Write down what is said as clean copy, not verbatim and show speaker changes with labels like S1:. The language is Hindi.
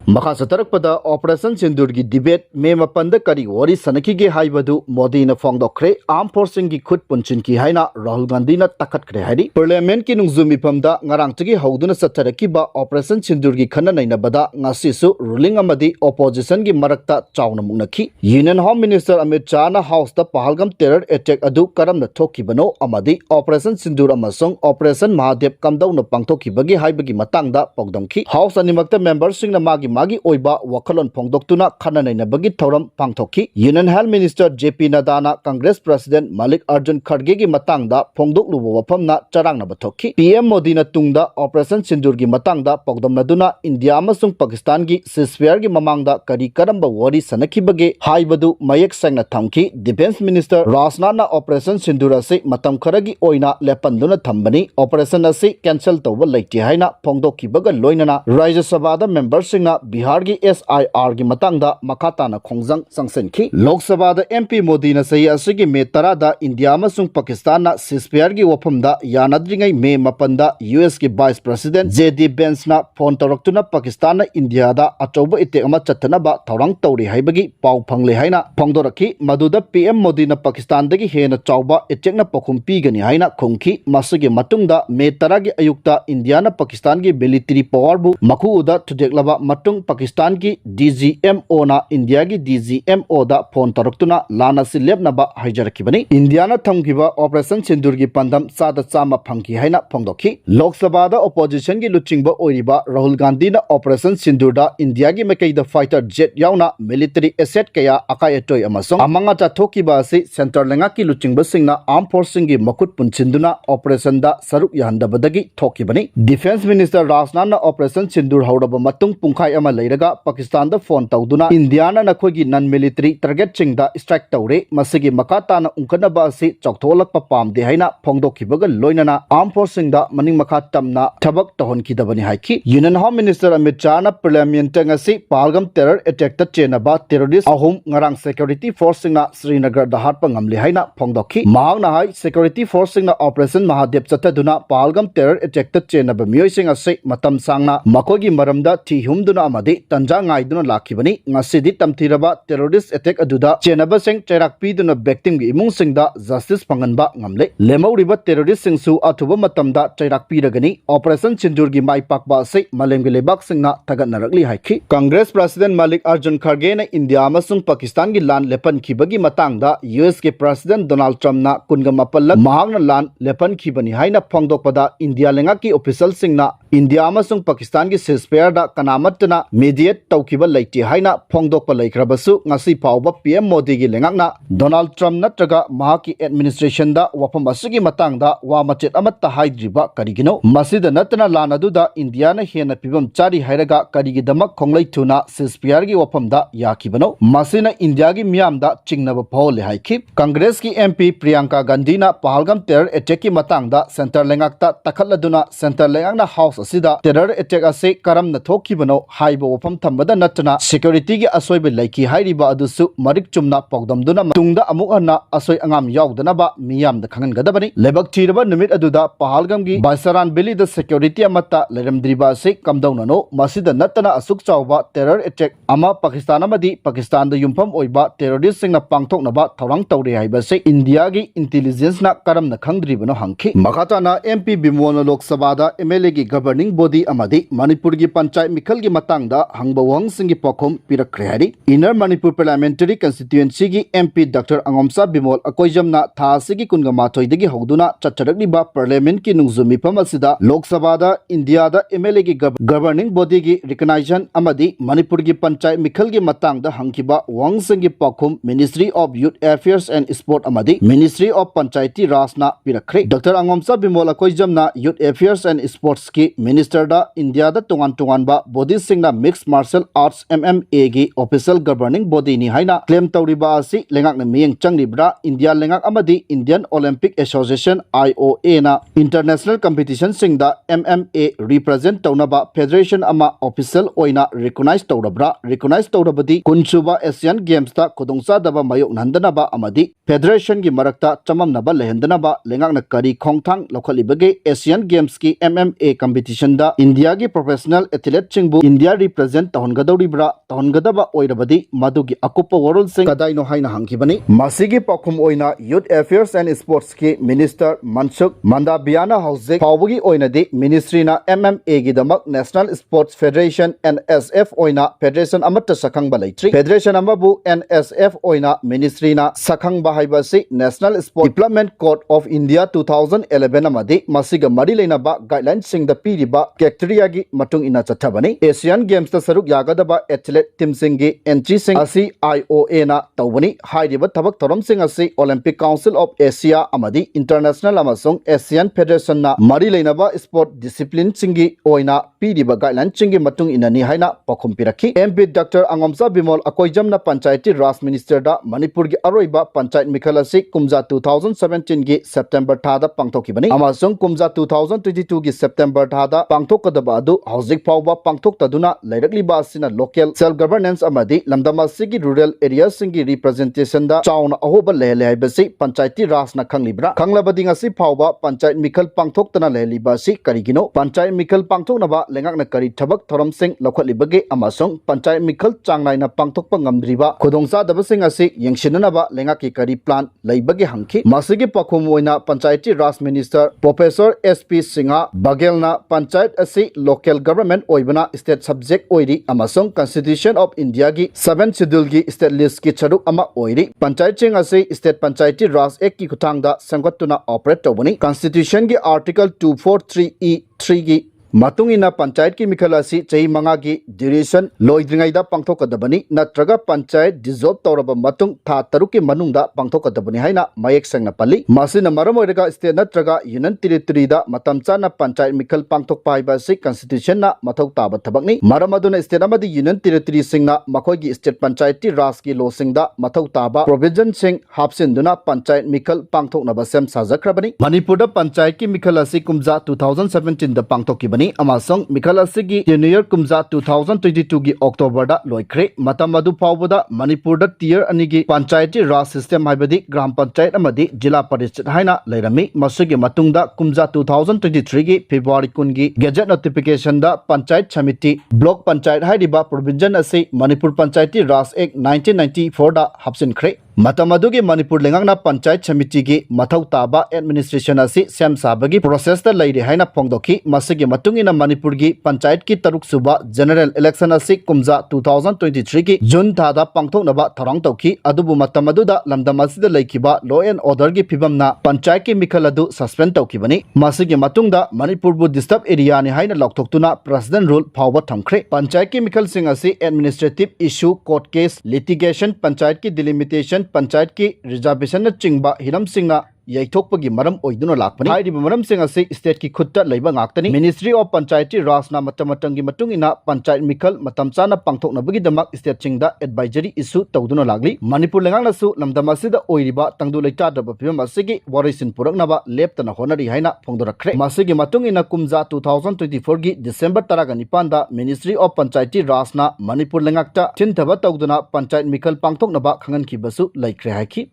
S1: मखा सतरकपदा ऑपरेशन सिंदूर की डिबेट मे मपंद करी वरी सनखीगे हाइबदु मोदी न फोंगदोखरे आर्म फोर्सिंग की खुद पुंसिनखी हाइना राहुल गांधी न तखतखरे हाइरी पार्लियामेंट की नुंगजुमिफमदा ngarangtagi हौदुना सतरकीबा ऑपरेशन सिंदूर की Khanna नैनबदा ngasisu ruling amadi opposition की मरकता चावना मुंगनखी union home minister Amit Shah न हाउस द पहलगाम टेरर अटैक अदु करम न थोकीबनो अमदी ऑपरेशन सिंदूर अमसोंग ऑपरेशन महादेव कमदौन पांगथोकीबगी हाइबगी मतंगदा पौगदमखी हाउस अनिमक्ता मेंबरसिंग न मागी ओइबा वखलोन फोंगदोक्तुना खन्ना नैनबगी थौरम पांगथोकी यूनियन हेल्थ मिनिस्टर जेपी नड्डाना कांग्रेस प्रेसिडेंट मलिक अर्जुन खड़गे की मतंगदा फोंगदोकलुबो वफमना चरांगनब थोकी पीएम मोदी न तुंगदा ऑपरेशन सिंदूर की मतंगदा पौगदमनदुना इंडिया अमसुंग पाकिस्तान की सीजफायर की ममांगदा करी करंब वरी सनखीबगे हाइबदु मयेक सेंगना थमकी डिफेंस मिनिस्टर राजनाथना ऑपरेशन सिंदूर असे मतम खरगी ओइना लेपंदुना थंबनी ऑपरेशन असे कैंसल तौब लेते हाइना फोंगदोकीबगा लोइनना राज्य सभादा मेंबरसिंगना बिहार की SIR की मतंगदा मखाताना खोंजंग संगसनखी लोकसभा MP मोदी न सही असगी मे 13 दा इंडिया अमसुंग पाकिस्तान ना सीजफायर की वफमदा यानद्रिंगै मे 15 US की वाइस प्रेसिडेंट JD Vance ना फोन तौरक्तुना पाकिस्तान ना इंडिया दा अचौबा इतेक अमा चत्तनबा थौरंग तौरी हाइबगी पाउ फंगले हाइना फोंगदोरखी मदुदा PM मोदी न पाकिस्तान दगी हेना चौबा इतेक ना पखुम पीगनी हाइना खोंखी मसगी मतुंगदा मे 13 की अयुक्ता इंडिया ना पाकिस्तान की मिलिट्री पावर बु मखुदा थुदेकलबा मतुंग पाकिस्तान की DGMO ना इंडिया की DGMO दा फोन तौरक्तुना लाना से लेबनबा हाइजरखिबनी इंडिया ना थमखिबा ऑपरेशन सिंदूर की पंदम सादा चामा फंकी हाइना फोंगदोखी लोकसभा दा ओपोजिशन की लुचिंगबा ओइरिबा राहुल गांधी ना ऑपरेशन सिंदूर दा इंडिया की मैकेदा फाइटर जेट याउना मिलिट्री एसेट कया अकाय एटोय अमसोंग अमंगा चाथोकीबा असि सेंटर लेंगा की लुचिंगबा सिंगना आर्म फोर्सिंग की मकुट पुनसिंदुना ऑपरेशन दा सरुक याहंदबदगी थोकीबनी डिफेंस मिनिस्टर राजनाथ ना ऑपरेशन सिंदूर हौरबा मतुंग पुंखाय अमा लेरगा पाकिस्तान दा फोन तौदुना इंडिया ना नखोगी नॉन मिलिट्री टारगेट चिंगदा स्ट्राइक तौरे मसिगी मकाताना उंखनबा असि चौथोलकपा पामदे हाइना फोंगदोखिबगा लोइनना आर्म फोर्सिंग दा मनिंग मखा तमना थबक तहनखिदबनी हाइखी union home minister Amit Shah ना parliament ngasi Pahalgam terror attack ता चेनबा टेररिस्ट अहुम ngarang security force सिंगना श्रीनगर दा हाटपा ngamle हाइना फोंगदोखी महांगना हाइ security force सिंगना ऑपरेशन महादेव चथदुना पहलगाम टेरर अटैक ता चेनबा मियोइसिंग असे मतम सांगना मखोगी मरमदा थी हुमदुना अमदे तंजा ngaiduna लाखिबनी ngasidi tamthiraba terrorist attack aduda chenaba sing chairak piduna victim gi imung singda justice panganba ngamle lemawriba terrorist singsu athuba matamda chairak piragani operation sindur gi mai pakba sei malemgi lebak singna tagatnarakli haikhi congress president malik arjun kharge na india amasung pakistan gi lan lepan khibagi matangda US ke president donald trump na kunga mapallak mahangna lan lepan khibani haina phongdokpada india lenga ki official singna india amasung pakistan gi ceasefire da kanamatna mediate tawkiba laiti haina phongdokpa laikhrabasu ngasi phawba PM modi gi lengakna donald trump natraga mahaki administration da wafam asigi matangda wa machet amatta haidriba karigino masida natna lanadu da india na hena pibam chari hairaga karigi damak khonglai thuna ceasefire gi wafam da yakibano masina india gi miyam da chingnaba phawle haiki congress ki MP priyanka gandhi na pahalgam terror attack ki matangda center lengakta takhalladuna center lengakna house asida terror attack ase karam na thokibano haiba wafam thambada natna security gi asoibe laiki hairiba adusu marik chumna pogdamduna tungda amuk hana asoi angam yaudana ba miyam da khangan gadabani lebak thiraba numit aduda pahalgam gi baisaran beli da security amata leramdriba se kamdauna no masida natna asuk chawba terror attack ama pakistan amadi pakistan da yumpham oiba terrorist singna pangthokna ba thorang tawre haiba se india gi intelligence na karam na khangdribano hangki makhatana MP bimona lok sabha da MLA gi governing body amadi manipur gi panchayat mikhal gi matangda hangba wang singi pokhom pirakre hari inner manipur parliamentary constituency gi MP Dr. Angomsa Bimol akoijamna thasi gi kunga mathoi dagi hogduna chacharakni ba parliament ki nungzumi phamasida lok sabha da india da MLA gi governing body gi recognition amadi manipur gi panchayat mikhal gi matang da hangkiba wang singi pokhom ministry of youth affairs and sport amadi ministry of panchayati raj na pirakre Dr. Angomsa Bimol akoijamna youth affairs and sports ki minister da india da tongan ba body singna mixed martial arts MMA gi official governing body ni haina claim tawriba asi lengak na miyeng changribra india lengak amadi indian olympic association IOA na international competition singda MMA represent Tounaba federation ama official oina recognize tawrabra recognize tawrabadi kunsuba asian games ta khudongsa daba mayok nandana ba amadi federation की मरक्ता चममनबा लेहंदनबा लेंगाकना करी खोंगथांग लौखलिबगे एशियन गेम्स की MMA कंपटीशन दा इंडिया की प्रोफेशनल एथलीट चिंगबु इंडिया रिप्रेजेंट तहनगदौरिब्रा तहनगदबा ओइरबदी मदुगी अकुप्प वरोल सिंह कदाइनो हाइना हांखिबनी मसिगी पखुम ओइना यूथ अफेयर्स एंड स्पोर्ट्स की मिनिस्टर मनसुख मंदाबियाना हौजिक फावगी ओइनादि मिनिस्ट्रीना MMA की दमक नेशनल स्पोर्ट्स फेडरेशन NSF ओइना फेडरेशन अमत्त सखंगबा लेट्री फेडरेशन अमबु NSF ओइना मिनिस्ट्रीना सखंगबा हाइबसी national sports development code of India 2011 अमदि मसिगा मरी लेनाबा गाइडलाइन सिंग द पीरिबा कैटेगरी की मतुंग इना चथबनी एशियन गेम्स द सरुक यागदबा एथलीट टीम सिंगी एंट्री सिंग असि IOA ना तौबनी हाइरिबा थबक थरम सिंग असि ओलंपिक काउंसिल ऑफ एशिया अमदि इंटरनेशनल अमसुंग एशियन फेडरेशन ना मरी लेनाबा स्पोर्ट डिसिप्लिन सिंगी ओइना पीरिबा गाइडलाइन सिंगी मतुंग इनानी हाइना पखुम पिरखी MP डॉक्टर अंगोमसा बिमोल अकोइजमना पंचायती राज मिनिस्टर दा मणिपुर की अरोइबा पंचायत मिखल असि कुमजा 2017 की सेप्टेम्बर थादा पांगथोकिबनी अमसुंग कुमजा 2022 की सेप्टेम्बर थादा पांगथोकदबा अदु हौजिक फावबा पांगथोकतदुना लैरकलिबा असिना लोकल सेल्फ गवर्नेंस अमदि लमदमासिगी रूरल एरिया सिंगी रिप्रेजेंटेशन दा चाउना अहोबा लेहले हाइबसि पंचायती राज ना खंगलिब्रा खंगलाबदि ngasi फावबा पंचायत मिखल पांगथोकतना लेहलिबा असि करिगिनो पंचायत मिखल पांगथोकनबा लेंगाकना करि थबक थरम सिंग लौखलिबगे अमसुंग panchayat मिखल चांगनाइना पांगथोकपा ngamdriba khudongsadabasing asi yengsinanaba lengaki kari plan leibage hangki masigi pakhum oina panchayati raj minister professor SP Singha bagelna panchayat asi local government oibana state subject oiri amasung constitution of India gi 7th schedule gi state list ki charuk ama oiri panchayat ching asi state panchayati raj act ki khutangda sangatuna operate tobani constitution gi article 243E3 gi मतुंगिना panchayat की मिखल असि चही मंगा की ड्यूरेशन लोइद्रिंगाइदा पांगथोकदबनी नत्रगा पंचायत डिसॉल्व तौरब मतुंग था तरुक की मनुंगदा पांगथोकदबनी हाइना मयेक संगना पल्ली मासिना मरम ओइरगा स्टेट नत्रगा यूनियन टेरिटोरीदा मतम चाना पंचायत मिखल पांगथोकपा हाइबा असि कॉन्स्टिट्यूशन ना मथौ ताब थबकनी मरम अदुना स्टेट अमदि यूनियन टेरिटोरी सिंगना मखोगी स्टेट पंचायती राज की लोसिंगदा मथौ ताबा प्रोविजन सिंग हापसिनदुना पंचायत मिखल पांगथोकनबा सेम साजखरबनी मणिपुरदा पंचायत की मिखल असि कुमजा 2017 दा पांगथोकी अमसंग मिखल असगी टेन्यूयर कुमजा 2022 की अक्टोबर दा लोइख्रे मतम अदु फावबदा मणिपुर दा टियर अनि की पंचायती राज सिस्टम हाइबदी ग्राम पंचायत अमदी जिला परिषद हाइना लेरमी मसगी मतुंगदा कुमजा 2023 की फेब्रुआरी 9 की गेजेट नोटिफिकेशन दा पंचायत समिति ब्लॉक पंचायत हाइरिबा प्रोविजन असे मणिपुर पंचायती राज एक्ट 1994 दा हब्सिनख्रे मतमदुगी मणिपुर लेंगांगना पंचायत समिति की मथौ ताबा एडमिनिस्ट्रेशन असि सेम साबगी प्रोसेस दा लैरे हाइना फोंगदोखी मसगी मतुंगिना मणिपुर की पंचायत की तरुक सुबा जनरल इलेक्शन असि कुमजा 2023 की जून थादा पांगथोकनबा थरंग तौखी अदुबु मतमदुदा लमदम असिदा लैखिबा लॉ एंड ऑर्डर की फिबमना पंचायत की मिखल अदु सस्पेंड तौखिबनी मसगी मतुंगदा मणिपुर बु डिस्टर्ब एरिया नि हाइना लौथोक्तुना प्रेसिडेंट रूल फावबा थमख्रे पंचायत की मिखल सिंग असि administrative issue court case litigation panchayat की डिलिमिटेशन पंचायत की रिजर्वेशन चिंगबा हिरम सिंगना यैथोकपगी मरम ओइदुना लाखपनी हाइरिबा मरम सिंग असि स्टेट की खुत्ता लैबा ngakतनी ministry of Panchayati Rajna मतमतंगी मतुंगिना panchayat मिखल मतमचाना पांगथोकनबगी Damak state चिंगदा advisory issue तौदुना लागली मणिपुर लेंगांगनासु लमदमासिदा ओइरिबा तंगदु लैतादबा फिबम असigi वरिसिन पुरकनबा लेप्तना होनरी हाइना फोंदोरखरे मसिगी मतुंगिना कुमजा 2024 की डिसेंबर 19 दा मिनिस्ट्री ऑफ पंचायती राजना मणिपुर लेंगाकता थिनथबा तौदुना पंचायत मिखल पांगथोकनबा खंगनखिबसु लैख्रे हाइखि।